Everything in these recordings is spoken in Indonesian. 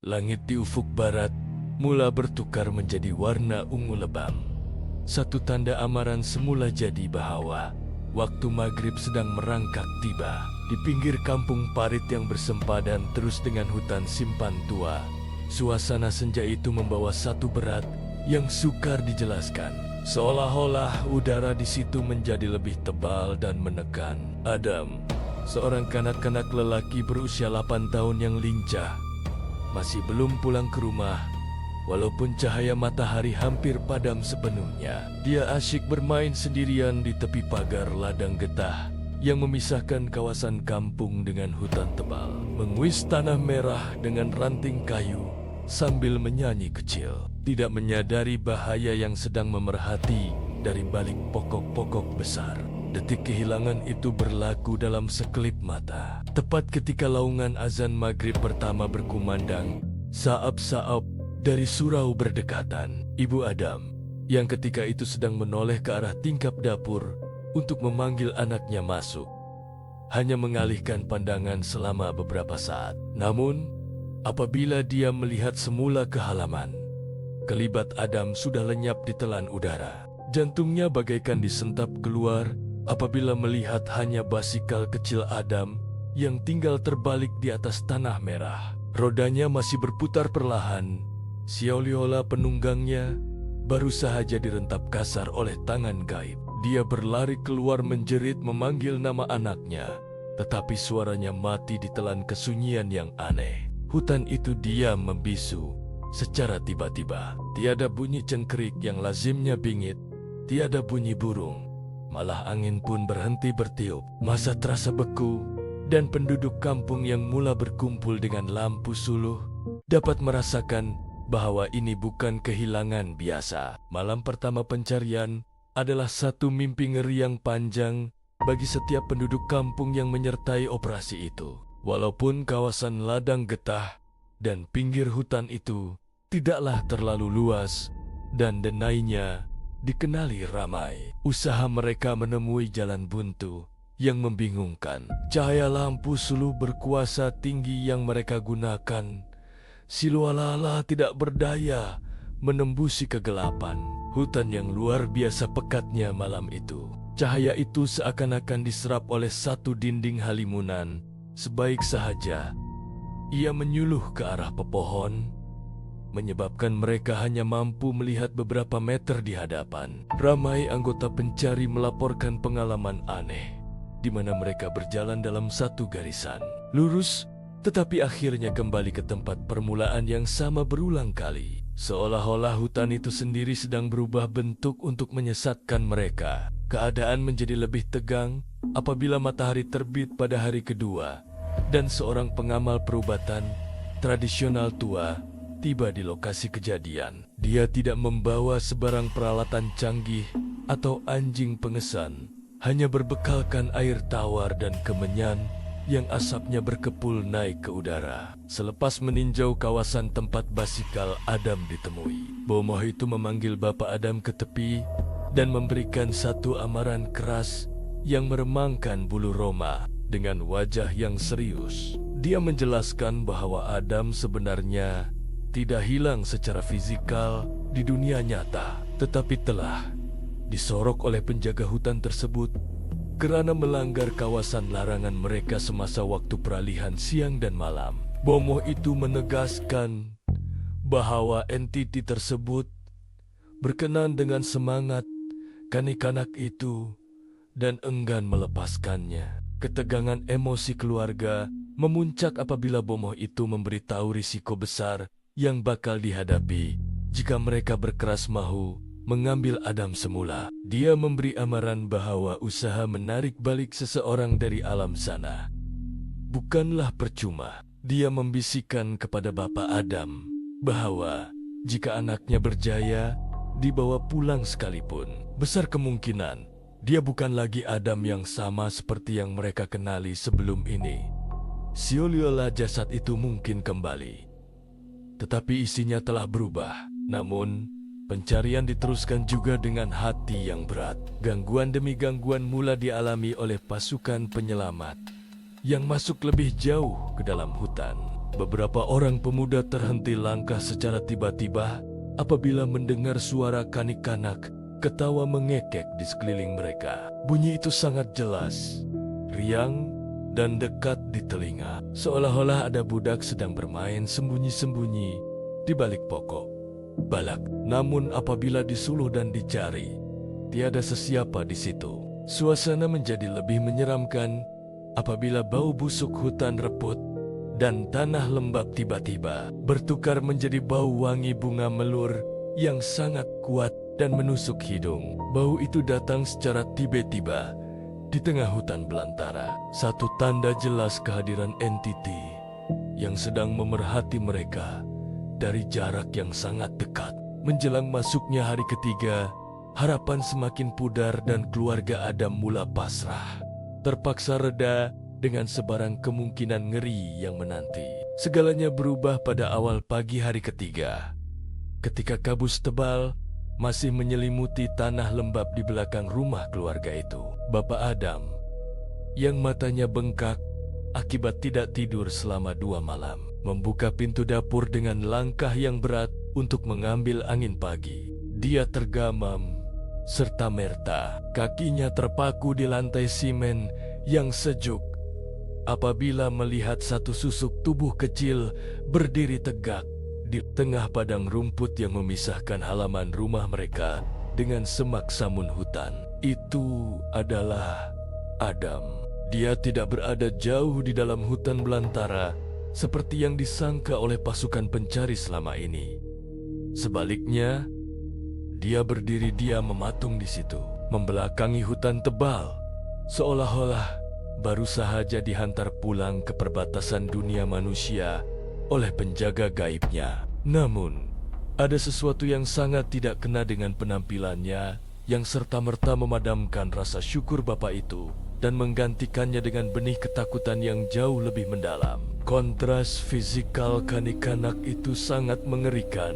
Langit di ufuk barat mula bertukar menjadi warna ungu lebam. Satu tanda amaran semula jadi bahwa waktu maghrib sedang merangkak tiba. Di pinggir kampung parit yang bersempadan terus dengan hutan simpan tua, suasana senja itu membawa satu berat yang sukar dijelaskan. Seolah-olah udara di situ menjadi lebih tebal dan menekan. Adam, seorang kanak-kanak lelaki berusia 8 tahun yang lincah, masih belum pulang ke rumah. Walaupun cahaya matahari hampir padam sepenuhnya, dia asyik bermain sendirian di tepi pagar ladang getah yang memisahkan kawasan kampung dengan hutan tebal. Menguis tanah merah dengan ranting kayu sambil menyanyi kecil, tidak menyadari bahaya yang sedang memerhati dari balik pokok-pokok besar. Detik kehilangan itu berlaku dalam sekelip mata. Tepat ketika laungan azan maghrib pertama berkumandang, saap-saap dari surau berdekatan. Ibu Adam, yang ketika itu sedang menoleh ke arah tingkap dapur untuk memanggil anaknya masuk, hanya mengalihkan pandangan selama beberapa saat. Namun, apabila dia melihat semula ke halaman, kelibat Adam sudah lenyap ditelan udara. Jantungnya bagaikan disentap keluar apabila melihat hanya basikal kecil Adam yang tinggal terbalik di atas tanah merah. Rodanya masih berputar perlahan, seolah-olah penunggangnya baru saja direntap kasar oleh tangan gaib. Dia berlari keluar menjerit memanggil nama anaknya, tetapi suaranya mati ditelan kesunyian yang aneh. Hutan itu diam membisu secara tiba-tiba. Tiada bunyi cengkerik yang lazimnya bingit, tiada bunyi burung. Malah angin pun berhenti bertiup. Masa terasa beku, dan penduduk kampung yang mula berkumpul dengan lampu suluh dapat merasakan bahwa ini bukan kehilangan biasa. Malam pertama pencarian adalah satu mimpi ngeri yang panjang bagi setiap penduduk kampung yang menyertai operasi itu. Walaupun kawasan ladang getah dan pinggir hutan itu tidaklah terlalu luas dan denainya dikenali ramai, usaha mereka menemui jalan buntu yang membingungkan. Cahaya lampu suluh berkuasa tinggi yang mereka gunakan seolah-olah tidak berdaya menembusi kegelapan. Hutan yang luar biasa pekatnya malam itu. Cahaya itu seakan-akan diserap oleh satu dinding halimunan. Sebaik sahaja ia menyuluh ke arah pepohon, menyebabkan mereka hanya mampu melihat beberapa meter di hadapan. Ramai anggota pencari melaporkan pengalaman aneh, di mana mereka berjalan dalam satu garisan, lurus, tetapi akhirnya kembali ke tempat permulaan yang sama berulang kali. Seolah-olah hutan itu sendiri sedang berubah bentuk untuk menyesatkan mereka. Keadaan menjadi lebih tegang apabila matahari terbit pada hari kedua, dan seorang pengamal perubatan tradisional tua tiba di lokasi kejadian. Dia tidak membawa sebarang peralatan canggih atau anjing pengesan, hanya berbekalkan air tawar dan kemenyan yang asapnya berkepul naik ke udara. Selepas meninjau kawasan tempat basikal Adam ditemui, bomoh itu memanggil Bapak Adam ke tepi dan memberikan satu amaran keras yang meremangkan bulu roma. Dengan wajah yang serius, dia menjelaskan bahwa Adam sebenarnya tidak hilang secara fisikal di dunia nyata, tetapi telah disorok oleh penjaga hutan tersebut kerana melanggar kawasan larangan mereka semasa waktu peralihan siang dan malam. Bomoh itu menegaskan bahwa entiti tersebut berkenan dengan semangat kanak-kanak itu dan enggan melepaskannya. Ketegangan emosi keluarga memuncak apabila bomoh itu memberitahu risiko besar yang bakal dihadapi jika mereka berkeras mahu mengambil Adam semula. Dia memberi amaran bahwa usaha menarik balik seseorang dari alam sana bukanlah percuma. Dia membisikkan kepada Bapak Adam bahwa jika anaknya berjaya dibawa pulang sekalipun, besar kemungkinan dia bukan lagi Adam yang sama seperti yang mereka kenali sebelum ini. Seolah-olah jasad itu mungkin kembali, tetapi isinya telah berubah. Namun, pencarian diteruskan juga dengan hati yang berat. Gangguan demi gangguan mula dialami oleh pasukan penyelamat yang masuk lebih jauh ke dalam hutan. Beberapa orang pemuda terhenti langkah secara tiba-tiba apabila mendengar suara kanak-kanak ketawa mengekek di sekeliling mereka. Bunyi itu sangat jelas, riang, dan dekat di telinga, seolah-olah ada budak sedang bermain sembunyi-sembunyi di balik pokok balak. Namun apabila disuluh dan dicari, tiada sesiapa di situ. Suasana menjadi lebih menyeramkan apabila bau busuk hutan reput dan tanah lembab tiba-tiba bertukar menjadi bau wangi bunga melur yang sangat kuat dan menusuk hidung. Bau itu datang secara tiba-tiba di tengah hutan belantara, satu tanda jelas kehadiran entiti yang sedang memerhati mereka dari jarak yang sangat dekat. Menjelang masuknya hari ketiga, harapan semakin pudar dan keluarga Adam mula pasrah. Terpaksa reda dengan sebarang kemungkinan ngeri yang menanti. Segalanya berubah pada awal pagi hari ketiga, ketika kabus tebal masih menyelimuti tanah lembab di belakang rumah keluarga itu. Bapak Adam, yang matanya bengkak akibat tidak tidur selama 2 malam, membuka pintu dapur dengan langkah yang berat untuk mengambil angin pagi. Dia tergamam serta merta, kakinya terpaku di lantai simen yang sejuk apabila melihat satu susuk tubuh kecil berdiri tegak di tengah padang rumput yang memisahkan halaman rumah mereka dengan semak samun hutan. Itu adalah Adam. Dia tidak berada jauh di dalam hutan belantara seperti yang disangka oleh pasukan pencari selama ini. Sebaliknya, dia berdiri diam mematung di situ, membelakangi hutan tebal, seolah-olah baru saja dihantar pulang ke perbatasan dunia manusia oleh penjaga gaibnya. Namun, ada sesuatu yang sangat tidak kena dengan penampilannya yang serta-merta memadamkan rasa syukur bapak itu dan menggantikannya dengan benih ketakutan yang jauh lebih mendalam. Kontras fisikal kanak-kanak itu sangat mengerikan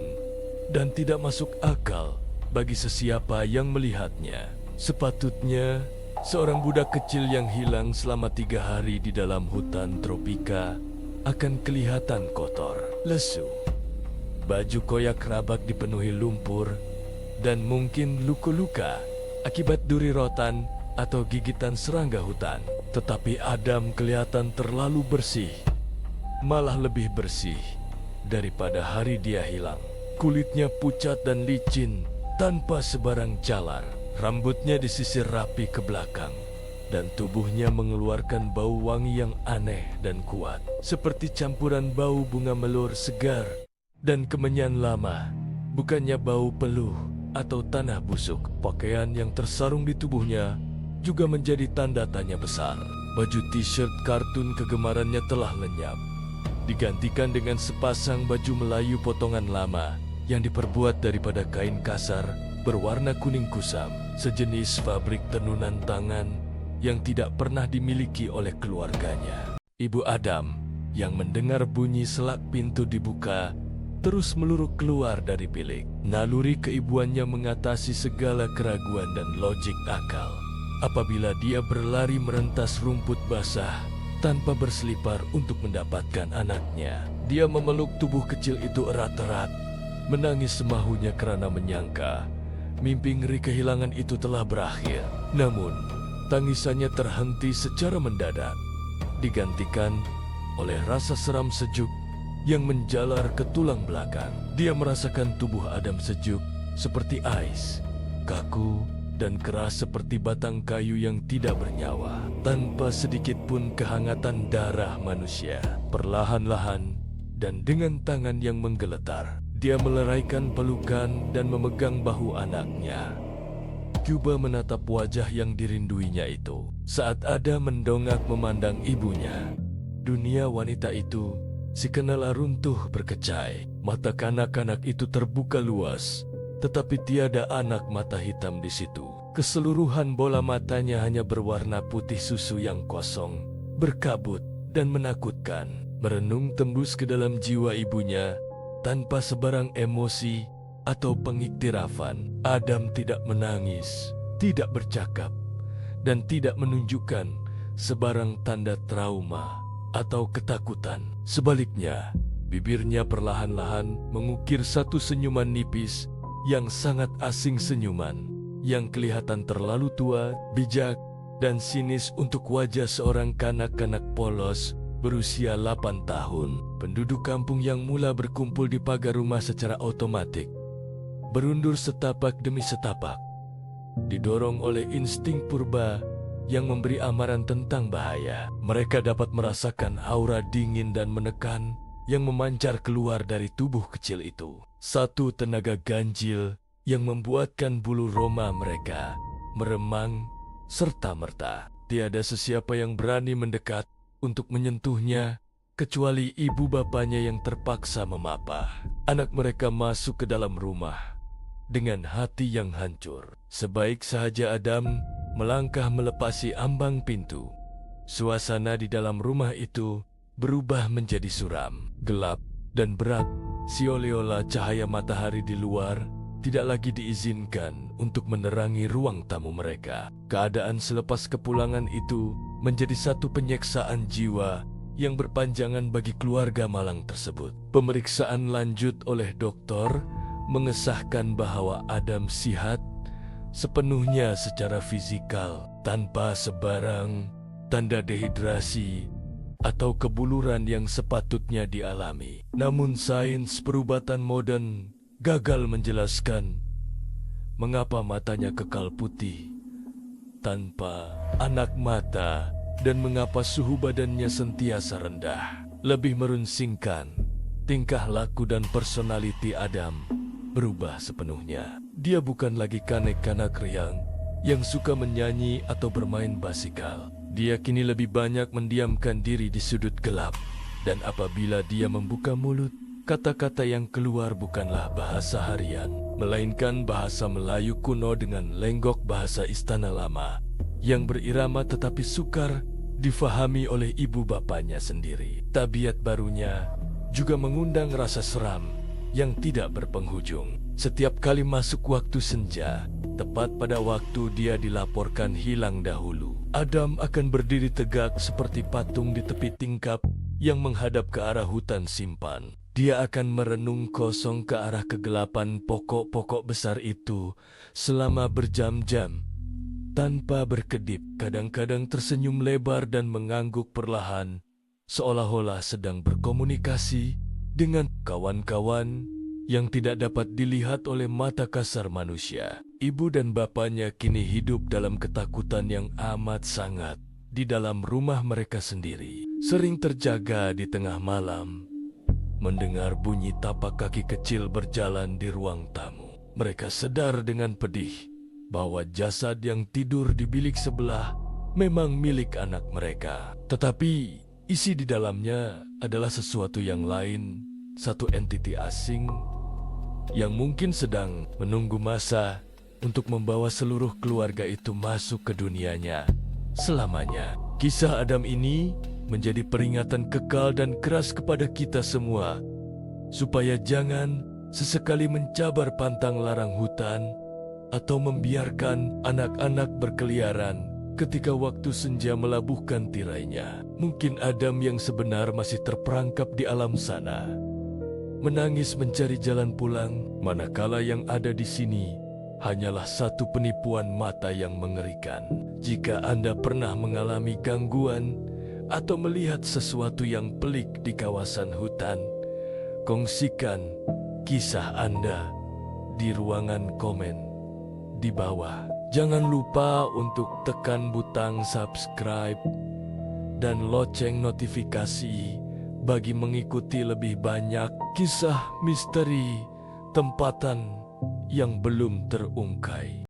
dan tidak masuk akal bagi sesiapa yang melihatnya. Sepatutnya, seorang budak kecil yang hilang selama 3 hari di dalam hutan tropika akan kelihatan kotor, lesu. Baju koyak rabak dipenuhi lumpur dan mungkin luka-luka akibat duri rotan atau gigitan serangga hutan. Tetapi Adam kelihatan terlalu bersih, malah lebih bersih daripada hari dia hilang. Kulitnya pucat dan licin tanpa sebarang jalar. Rambutnya disisir rapi ke belakang dan tubuhnya mengeluarkan bau wangi yang aneh dan kuat, seperti campuran bau bunga melur segar dan kemenyan lama, bukannya bau peluh atau tanah busuk. Pakaian yang tersarung di tubuhnya juga menjadi tanda tanya besar. Baju t-shirt kartun kegemarannya telah lenyap, digantikan dengan sepasang baju Melayu potongan lama yang diperbuat daripada kain kasar berwarna kuning kusam, sejenis fabrik tenunan tangan yang tidak pernah dimiliki oleh keluarganya. Ibu Adam, yang mendengar bunyi selak pintu dibuka, terus meluruk keluar dari bilik. Naluri keibuannya mengatasi segala keraguan dan logik akal apabila dia berlari merentas rumput basah tanpa berselipar untuk mendapatkan anaknya. Dia memeluk tubuh kecil itu erat-erat, menangis semahunya karena menyangka mimpi ngeri kehilangan itu telah berakhir. Namun, tangisannya terhenti secara mendadak, digantikan oleh rasa seram sejuk yang menjalar ke tulang belakang. Dia merasakan tubuh Adam sejuk seperti ais, kaku dan keras seperti batang kayu yang tidak bernyawa, tanpa sedikit pun kehangatan darah manusia. Perlahan-lahan dan dengan tangan yang menggeletar, dia meleraikan pelukan dan memegang bahu anaknya. Cuba menatap wajah yang dirinduinya itu. Saat Adam mendongak memandang ibunya, dunia wanita itu si kenala runtuh berkecai. Mata kanak-kanak itu terbuka luas, tetapi tiada anak mata hitam di situ. Keseluruhan bola matanya hanya berwarna putih susu yang kosong, berkabut dan menakutkan. Merenung tembus ke dalam jiwa ibunya tanpa sebarang emosi atau pengiktirafan. Adam tidak menangis, tidak bercakap, dan tidak menunjukkan sebarang tanda trauma atau ketakutan. Sebaliknya, bibirnya perlahan-lahan mengukir satu senyuman nipis yang sangat asing, senyuman yang kelihatan terlalu tua, bijak, dan sinis untuk wajah seorang kanak-kanak polos berusia 8 tahun. Penduduk kampung yang mula berkumpul di pagar rumah secara otomatis berundur setapak demi setapak, didorong oleh insting purba yang memberi amaran tentang bahaya. Mereka dapat merasakan aura dingin dan menekan yang memancar keluar dari tubuh kecil itu. Satu tenaga ganjil yang membuatkan bulu roma mereka meremang serta-merta. Tiada sesiapa yang berani mendekat untuk menyentuhnya, kecuali ibu bapanya yang terpaksa memapah. Anak mereka masuk ke dalam rumah dengan hati yang hancur. Sebaik sahaja Adam melangkah melepasi ambang pintu, suasana di dalam rumah itu berubah menjadi suram, gelap, dan berat. Seolah-olah cahaya matahari di luar tidak lagi diizinkan untuk menerangi ruang tamu mereka. Keadaan selepas kepulangan itu menjadi satu penyiksaan jiwa yang berpanjangan bagi keluarga malang tersebut. Pemeriksaan lanjut oleh dokter mengesahkan bahwa Adam sihat sepenuhnya secara fisikal, tanpa sebarang tanda dehidrasi atau kebuluran yang sepatutnya dialami. Namun sains perubatan modern gagal menjelaskan mengapa matanya kekal putih tanpa anak mata dan mengapa suhu badannya sentiasa rendah. Lebih merunsingkan, tingkah laku dan personaliti Adam berubah sepenuhnya. Dia bukan lagi kanak-kanak riang yang suka menyanyi atau bermain basikal. Dia kini lebih banyak mendiamkan diri di sudut gelap, dan apabila dia membuka mulut, kata-kata yang keluar bukanlah bahasa harian, melainkan bahasa Melayu kuno dengan lenggok bahasa istana lama yang berirama tetapi sukar difahami oleh ibu bapanya sendiri. Tabiat barunya juga mengundang rasa seram yang tidak berpenghujung. Setiap kali masuk waktu senja, tepat pada waktu dia dilaporkan hilang dahulu, Adam akan berdiri tegak seperti patung di tepi tingkap yang menghadap ke arah hutan simpan. Dia akan merenung kosong ke arah kegelapan pokok-pokok besar itu selama berjam-jam, tanpa berkedip. Kadang-kadang tersenyum lebar dan mengangguk perlahan, seolah-olah sedang berkomunikasi dengan kawan-kawan yang tidak dapat dilihat oleh mata kasar manusia. Ibu dan bapanya kini hidup dalam ketakutan yang amat sangat di dalam rumah mereka sendiri. Sering terjaga di tengah malam, mendengar bunyi tapak kaki kecil berjalan di ruang tamu. Mereka sadar dengan pedih bahwa jasad yang tidur di bilik sebelah memang milik anak mereka. Tetapi isi di dalamnya adalah sesuatu yang lain, satu entiti asing yang mungkin sedang menunggu masa untuk membawa seluruh keluarga itu masuk ke dunianya selamanya. Kisah Adam ini menjadi peringatan kekal dan keras kepada kita semua, supaya jangan sesekali mencabar pantang larang hutan atau membiarkan anak-anak berkeliaran ketika waktu senja melabuhkan tirainya. Mungkin Adam yang sebenar masih terperangkap di alam sana, menangis mencari jalan pulang, manakala yang ada di sini hanyalah satu penipuan mata yang mengerikan. Jika Anda pernah mengalami gangguan atau melihat sesuatu yang pelik di kawasan hutan, kongsikan kisah Anda di ruangan komen di bawah. Jangan lupa untuk tekan butang subscribe dan lonceng notifikasi bagi mengikuti lebih banyak kisah misteri tempatan yang belum terungkai.